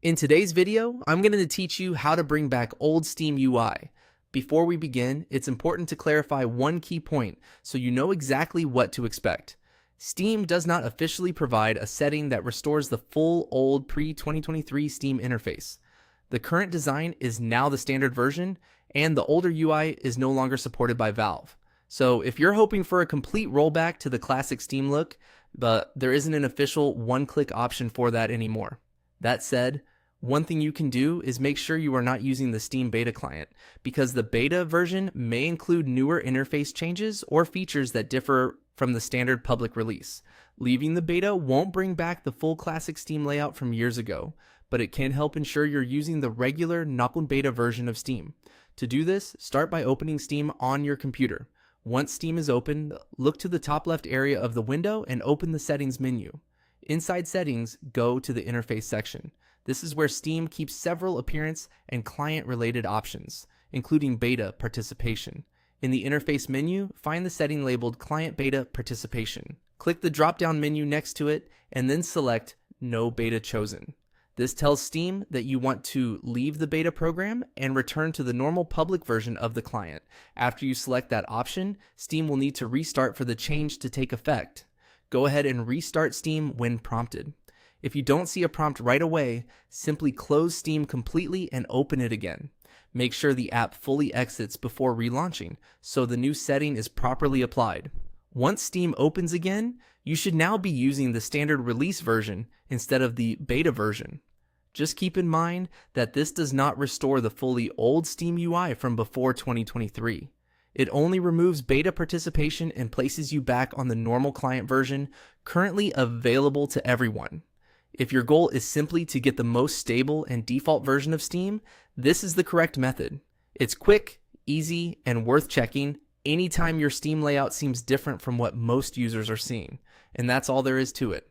In today's video, I'm going to teach you how to bring back old Steam UI. Before we begin, it's important to clarify one key point so you know exactly what to expect. Steam does not officially provide a setting that restores the full old pre-2023 Steam interface. The current design is now the standard version, and the older UI is no longer supported by Valve. So if you're hoping for a complete rollback to the classic Steam look, but there isn't an official one-click option for that anymore. That said, one thing you can do is make sure you are not using the Steam beta client, because the beta version may include newer interface changes or features that differ from the standard public release. Leaving the beta won't bring back the full classic Steam layout from years ago, but it can help ensure you're using the regular non-beta version of Steam. To do this, start by opening Steam on your computer. Once Steam is open, look to the top left area of the window and open the Settings menu. Inside Settings, go to the Interface section. This is where Steam keeps several appearance and client-related options, including beta participation. In the Interface menu, find the setting labeled Client Beta Participation. Click the drop-down menu next to it, and then select No Beta Chosen. This tells Steam that you want to leave the beta program and return to the normal public version of the client. After you select that option, Steam will need to restart for the change to take effect. Go ahead and restart Steam when prompted. If you don't see a prompt right away, simply close Steam completely and open it again. Make sure the app fully exits before relaunching, so the new setting is properly applied. Once Steam opens again, you should now be using the standard release version instead of the beta version. Just keep in mind that this does not restore the fully old Steam UI from before 2023. It only removes beta participation and places you back on the normal client version currently available to everyone. If your goal is simply to get the most stable and default version of Steam, this is the correct method. It's quick, easy, and worth checking anytime your Steam layout seems different from what most users are seeing. And that's all there is to it.